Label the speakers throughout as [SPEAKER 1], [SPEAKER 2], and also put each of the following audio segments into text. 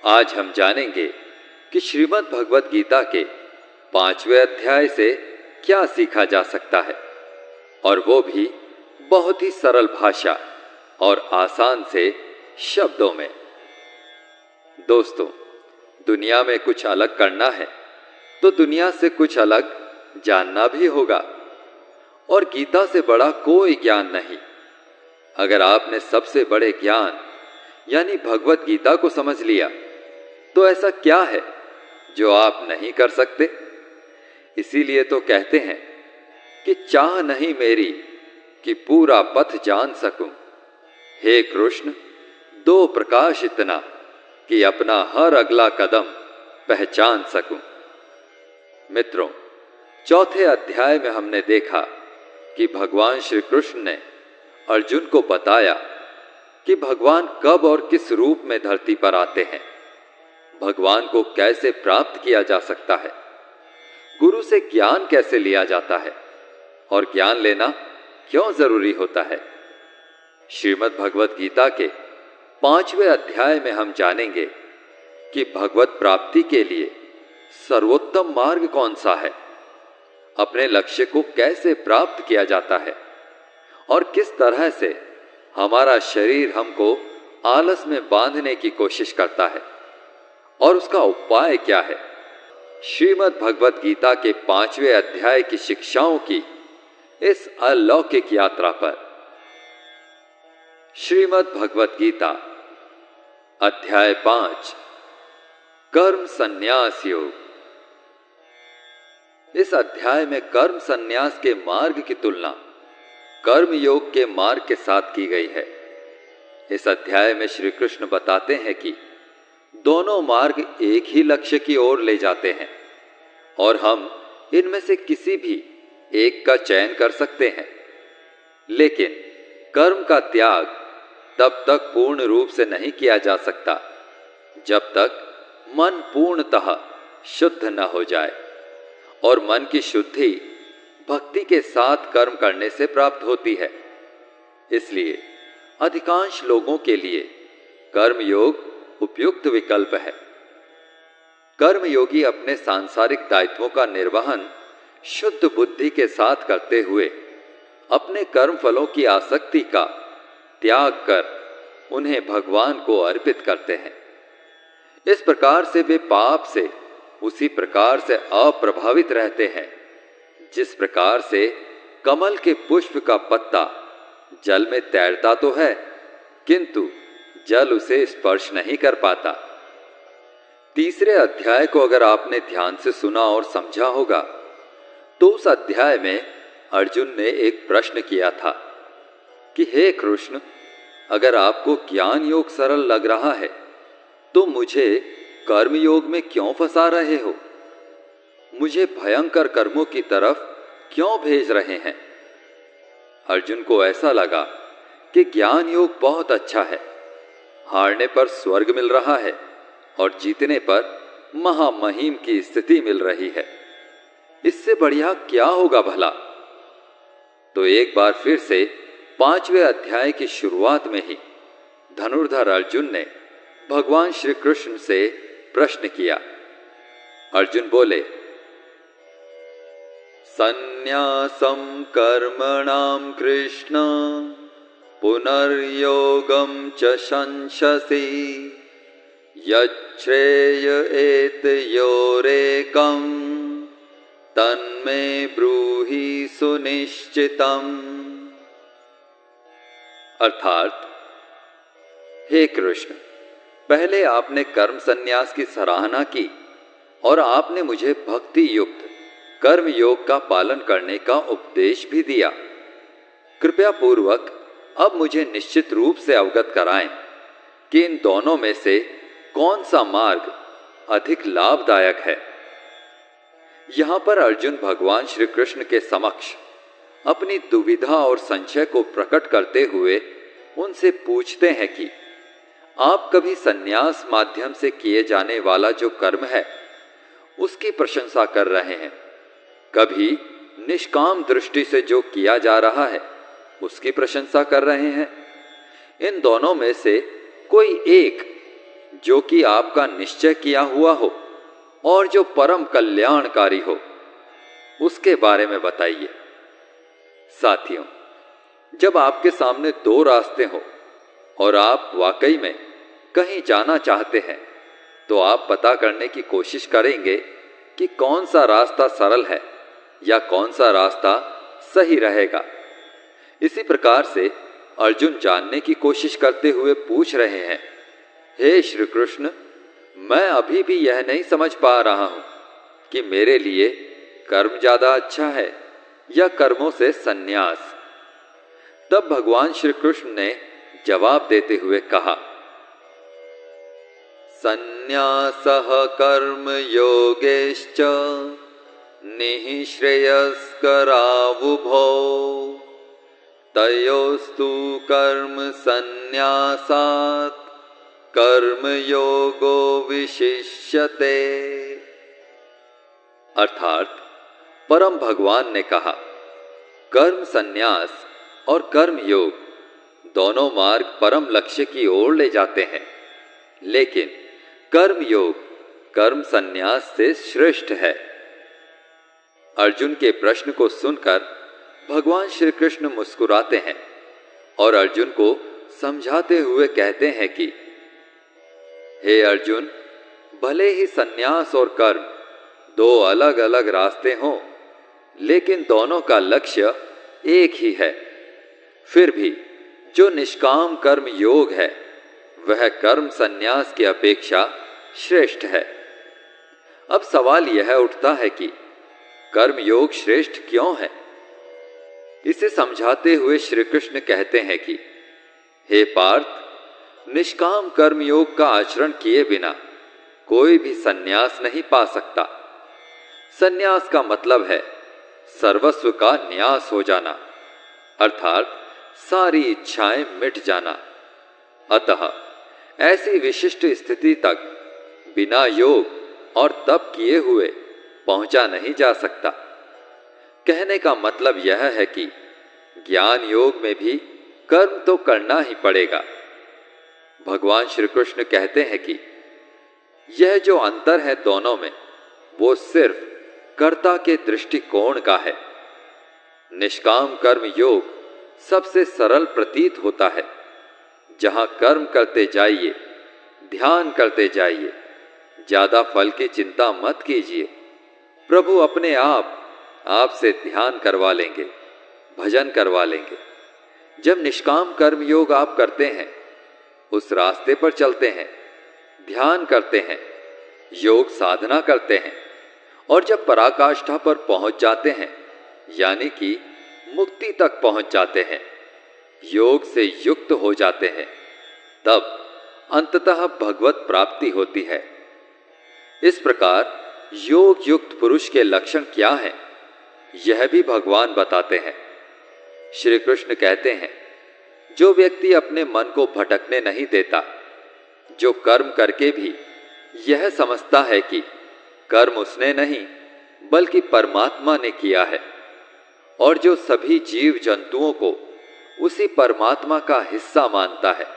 [SPEAKER 1] आज हम जानेंगे कि श्रीमद् भगवत गीता के 5वें अध्याय से क्या सीखा जा सकता है, और वो भी बहुत ही सरल भाषा और आसान से शब्दों में। दोस्तों, दुनिया में कुछ अलग करना है तो दुनिया से कुछ अलग जानना भी होगा, और गीता से बड़ा कोई ज्ञान नहीं। अगर आपने सबसे बड़े ज्ञान यानी भगवत गीता को समझ लिया तो ऐसा क्या है जो आप नहीं कर सकते। इसीलिए तो कहते हैं कि चाह नहीं मेरी कि पूरा पथ जान सकूं। हे कृष्ण, दो प्रकाश इतना कि अपना हर अगला कदम पहचान सकूं। मित्रों, चौथे अध्याय में हमने देखा कि भगवान श्री कृष्ण ने अर्जुन को बताया कि भगवान कब और किस रूप में धरती पर आते हैं, भगवान को कैसे प्राप्त किया जा सकता है, गुरु से ज्ञान कैसे लिया जाता है और ज्ञान लेना क्यों जरूरी होता है। श्रीमद् भगवत गीता के 5वें अध्याय में हम जानेंगे कि भगवत प्राप्ति के लिए सर्वोत्तम मार्ग कौन सा है, अपने लक्ष्य को कैसे प्राप्त किया जाता है, और किस तरह से हमारा शरीर हमको आलस में बांधने की कोशिश करता है और उसका उपाय क्या है। श्रीमद् भगवत गीता के 5वें अध्याय की शिक्षाओं की इस अलौकिक यात्रा पर श्रीमद् भगवत गीता अध्याय 5 कर्म संन्यास योग। इस अध्याय में कर्म संन्यास के मार्ग की तुलना कर्म योग के मार्ग के साथ की गई है। इस अध्याय में श्री कृष्ण बताते हैं कि दोनों मार्ग एक ही लक्ष्य की ओर ले जाते हैं और हम इनमें से किसी भी एक का चयन कर सकते हैं। लेकिन कर्म का त्याग तब तक पूर्ण रूप से नहीं किया जा सकता जब तक मन पूर्णतः शुद्ध न हो जाए, और मन की शुद्धि भक्ति के साथ कर्म करने से प्राप्त होती है। इसलिए अधिकांश लोगों के लिए कर्म योग उपयुक्त विकल्प है। कर्म योगी अपने सांसारिक दायित्वों का निर्वहन शुद्ध बुद्धि के साथ करते हुए अपने कर्म फलों की आसक्ति का त्याग कर उन्हें भगवान को अर्पित करते हैं। इस प्रकार से वे पाप से उसी प्रकार से अप्रभावित रहते हैं जिस प्रकार से कमल के पुष्प का पत्ता जल में तैरता तो है किंतु जल उसे स्पर्श नहीं कर पाता। तीसरे अध्याय को अगर आपने ध्यान से सुना और समझा होगा तो उस अध्याय में अर्जुन ने एक प्रश्न किया था कि हे कृष्ण, अगर आपको ज्ञान योग सरल लग रहा है तो मुझे कर्म योग में क्यों फंसा रहे हो, मुझे भयंकर कर्मों की तरफ क्यों भेज रहे हैं। अर्जुन को ऐसा लगा कि ज्ञान योग बहुत अच्छा है, हारने पर स्वर्ग मिल रहा है और जीतने पर महामहिम की स्थिति मिल रही है, इससे बढ़िया क्या होगा भला। तो एक बार फिर से 5वें अध्याय की शुरुआत में ही धनुर्धर अर्जुन ने भगवान श्री कृष्ण से प्रश्न किया। अर्जुन बोले, संन्यासं कर्मणां कृष्ण पुनर्योगं च शंससि यच्छ्रेय एतयोरेकं तन्मे ब्रूहि सुनिश्चितम्। अर्थात, हे कृष्ण, पहले आपने कर्म संन्यास की सराहना की और आपने मुझे भक्ति युक्त कर्म योग का पालन करने का उपदेश भी दिया। कृपया पूर्वक अब मुझे निश्चित रूप से अवगत कराएं कि इन दोनों में से कौन सा मार्ग अधिक लाभदायक है। यहां पर अर्जुन भगवान श्री कृष्ण के समक्ष अपनी दुविधा और संशय को प्रकट करते हुए उनसे पूछते हैं कि आप कभी संन्यास माध्यम से किए जाने वाला जो कर्म है उसकी प्रशंसा कर रहे हैं, कभी निष्काम दृष्टि से जो किया जा रहा है उसकी प्रशंसा कर रहे हैं। इन दोनों में से कोई एक जो कि आपका निश्चय किया हुआ हो और जो परम कल्याणकारी हो, उसके बारे में बताइए। साथियों, जब आपके सामने दो रास्ते हो और आप वाकई में कहीं जाना चाहते हैं, तो आप पता करने की कोशिश करेंगे कि कौन सा रास्ता सरल है या कौन सा रास्ता सही रहेगा। इसी प्रकार से अर्जुन जानने की कोशिश करते हुए पूछ रहे हैं, हे श्री कृष्ण, मैं अभी भी यह नहीं समझ पा रहा हूं कि मेरे लिए कर्म ज्यादा अच्छा है या कर्मों से संन्यास। तब भगवान श्री कृष्ण ने जवाब देते हुए कहा, संन्यासः कर्म योगेश्च निःश्रेयस्करावुभौ तयोस्तु कर्म संन्यासात् कर्म योगो विशिष्यते। अर्थात परम भगवान ने कहा, कर्म संन्यास और कर्म योग दोनों मार्ग परम लक्ष्य की ओर ले जाते हैं, लेकिन कर्म योग कर्म संन्यास से श्रेष्ठ है। अर्जुन के प्रश्न को सुनकर भगवान श्री कृष्ण मुस्कुराते हैं और अर्जुन को समझाते हुए कहते हैं कि हे अर्जुन, भले ही संन्यास और कर्म दो अलग अलग रास्ते हों, लेकिन दोनों का लक्ष्य एक ही है। फिर भी जो निष्काम कर्म योग है, वह कर्म संन्यास की अपेक्षा श्रेष्ठ है। अब सवाल यह उठता है कि कर्म योग श्रेष्ठ क्यों है? इसे समझाते हुए श्री कृष्ण कहते हैं कि हे पार्थ, निष्काम कर्म योग का आचरण किए बिना कोई भी संन्यास नहीं पा सकता। संन्यास का मतलब है सर्वस्व का न्यास हो जाना, अर्थात सारी इच्छाएं मिट जाना। अतः ऐसी विशिष्ट स्थिति तक बिना योग और तप किए हुए पहुंचा नहीं जा सकता। कहने का मतलब यह है कि ज्ञान योग में भी कर्म तो करना ही पड़ेगा। भगवान श्री कृष्ण कहते हैं कि यह जो अंतर है दोनों में, वो सिर्फ कर्ता के दृष्टिकोण का है। निष्काम कर्म योग सबसे सरल प्रतीत होता है, जहां कर्म करते जाइए, ध्यान करते जाइए, ज्यादा फल की चिंता मत कीजिए। प्रभु अपने आप आपसे ध्यान करवा लेंगे, भजन करवा लेंगे। जब निष्काम कर्म योग आप करते हैं, उस रास्ते पर चलते हैं, ध्यान करते हैं, योग साधना करते हैं, और जब पराकाष्ठा पर पहुंच जाते हैं, यानी कि मुक्ति तक पहुंच जाते हैं, योग से युक्त हो जाते हैं, तब अंततः भगवत प्राप्ति होती है। इस प्रकार योग युक्त पुरुष के लक्षण क्या हैं, यह भी भगवान बताते हैं। श्री कृष्ण कहते हैं, जो व्यक्ति अपने मन को भटकने नहीं देता, जो कर्म करके भी यह समझता है कि कर्म उसने नहीं बल्कि परमात्मा ने किया है, और जो सभी जीव जंतुओं को उसी परमात्मा का हिस्सा मानता है,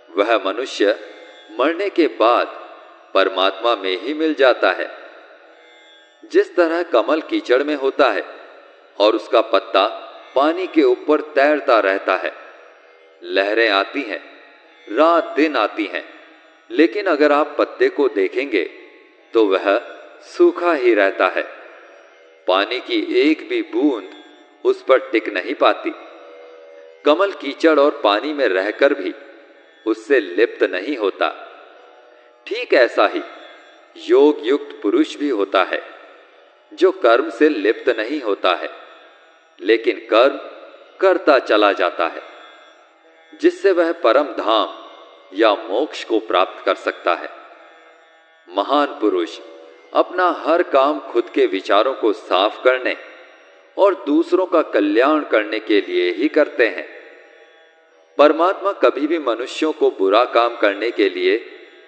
[SPEAKER 1] वह मनुष्य मरने के बाद परमात्मा में ही मिल जाता है। जिस तरह कमल कीचड़ में होता है और उसका पत्ता पानी के ऊपर तैरता रहता है, लहरें आती हैं, रात दिन आती हैं, लेकिन अगर आप पत्ते को देखेंगे तो वह सूखा ही रहता है। पानी की एक भी बूंद उस पर टिक नहीं पाती। कमल कीचड़ और पानी में रहकर भी उससे लिप्त नहीं होता। ठीक ऐसा ही योग युक्त पुरुष भी होता है, जो कर्म से लिप्त नहीं होता है, लेकिन कर्म करता चला जाता है, जिससे वह परम धाम या मोक्ष को प्राप्त कर सकता है। महान पुरुष अपना हर काम खुद के विचारों को साफ करने और दूसरों का कल्याण करने के लिए ही करते हैं। परमात्मा कभी भी मनुष्यों को बुरा काम करने के लिए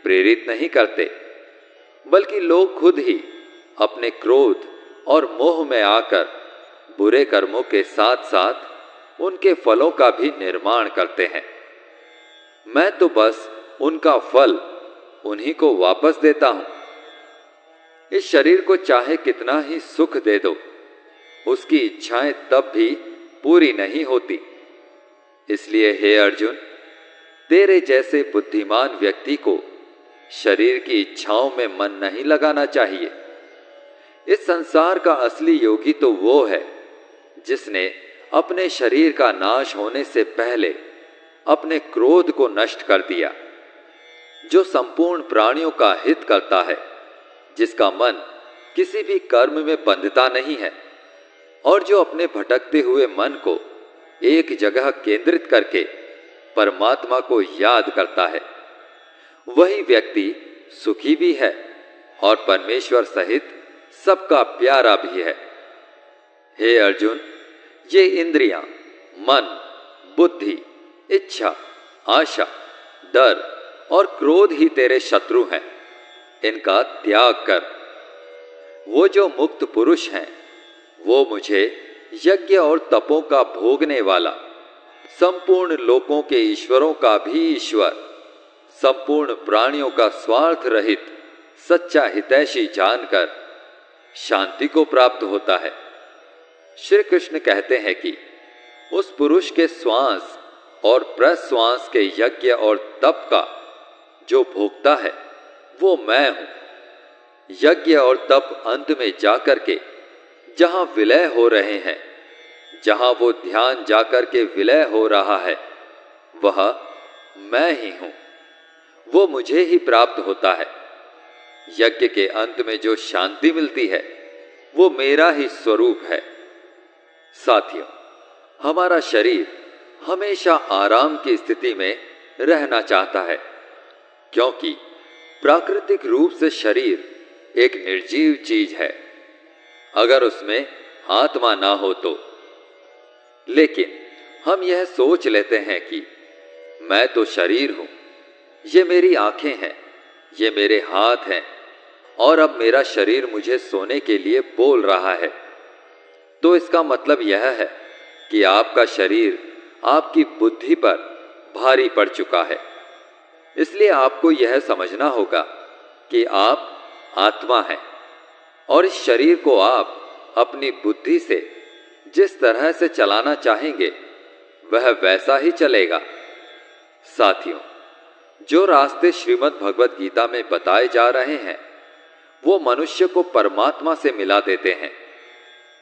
[SPEAKER 1] प्रेरित नहीं करते, बल्कि लोग खुद ही अपने क्रोध और मोह में आकर बुरे कर्मों के साथ साथ उनके फलों का भी निर्माण करते हैं। मैं तो बस उनका फल उन्हीं को वापस देता हूं। इस शरीर को चाहे कितना ही सुख दे दो, उसकी इच्छाएं तब भी पूरी नहीं होती। इसलिए हे अर्जुन, तेरे जैसे बुद्धिमान व्यक्ति को शरीर की इच्छाओं में मन नहीं लगाना चाहिए। इस संसार का असली योगी तो वो है जिसने अपने शरीर का नाश होने से पहले अपने क्रोध को नष्ट कर दिया, जो संपूर्ण प्राणियों का हित करता है, जिसका मन किसी भी कर्म में बंधता नहीं है और जो अपने भटकते हुए मन को एक जगह केंद्रित करके परमात्मा को याद करता है, वही व्यक्ति सुखी भी है और परमेश्वर सहित सबका प्यारा भी है। हे अर्जुन, ये इंद्रियां, मन, बुद्धि, इच्छा, आशा, डर और क्रोध ही तेरे शत्रु हैं। इनका त्याग कर। वो जो मुक्त पुरुष हैं, वो मुझे यज्ञ और तपों का भोगने वाला, संपूर्ण लोकों के ईश्वरों का भी ईश्वर, संपूर्ण प्राणियों का स्वार्थ रहित सच्चा हितैषी जानकर शांति को प्राप्त होता है। श्री कृष्ण कहते हैं कि उस पुरुष के श्वास और प्रश्वास के यज्ञ और तप का जो भोगता है वो मैं हूं। यज्ञ और तप अंत में जाकर के जहां विलय हो रहे हैं, जहां वो ध्यान जाकर के विलय हो रहा है, वह मैं ही हूं। वो मुझे ही प्राप्त होता है। यज्ञ के अंत में जो शांति मिलती है वो मेरा ही स्वरूप है। साथियों, हमारा शरीर हमेशा आराम की स्थिति में रहना चाहता है, क्योंकि प्राकृतिक रूप से शरीर एक निर्जीव चीज है, अगर उसमें आत्मा ना हो तो। लेकिन हम यह सोच लेते हैं कि मैं तो शरीर हूं, ये मेरी आंखें हैं, ये मेरे हाथ हैं और अब मेरा शरीर मुझे सोने के लिए बोल रहा है। तो इसका मतलब यह है कि आपका शरीर आपकी बुद्धि पर भारी पड़ चुका है। इसलिए आपको यह समझना होगा कि आप आत्मा हैं और इस शरीर को आप अपनी बुद्धि से जिस तरह से चलाना चाहेंगे वह वैसा ही चलेगा। साथियों, जो रास्ते श्रीमद् भगवत गीता में बताए जा रहे हैं वो मनुष्य को परमात्मा से मिला देते हैं।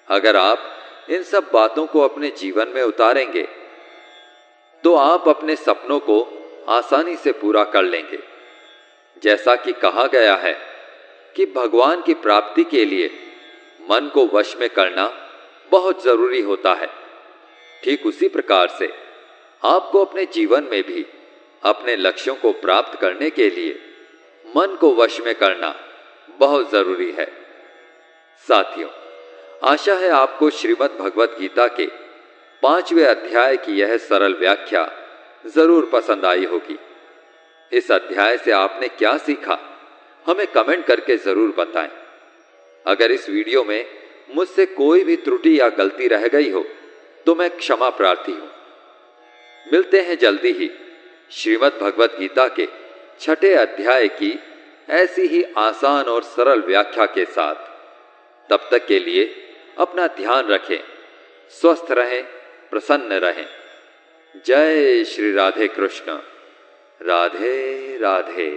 [SPEAKER 1] अगर आप इन सब बातों को अपने जीवन में उतारेंगे तो आप अपने सपनों को आसानी से पूरा कर लेंगे। जैसा कि कहा गया है कि भगवान की प्राप्ति के लिए मन को वश में करना बहुत जरूरी होता है, ठीक उसी प्रकार से आपको अपने जीवन में भी अपने लक्ष्यों को प्राप्त करने के लिए मन को वश में करना बहुत जरूरी है। साथियों, आशा है आपको श्रीमद् भगवत गीता के 5वें अध्याय की यह सरल व्याख्या जरूर पसंद आई होगी। इस अध्याय से आपने क्या सीखा हमें कमेंट करके जरूर बताएं। अगर इस वीडियो में मुझसे कोई भी त्रुटि या गलती रह गई हो तो मैं क्षमा प्रार्थी हूं। मिलते हैं जल्दी ही श्रीमद् भगवत गीता के 6ठे अध्याय की ऐसी ही आसान और सरल व्याख्या के साथ। तब तक के लिए अपना ध्यान रखें, स्वस्थ रहें, प्रसन्न रहें। जय श्री राधे कृष्ण। राधे राधे।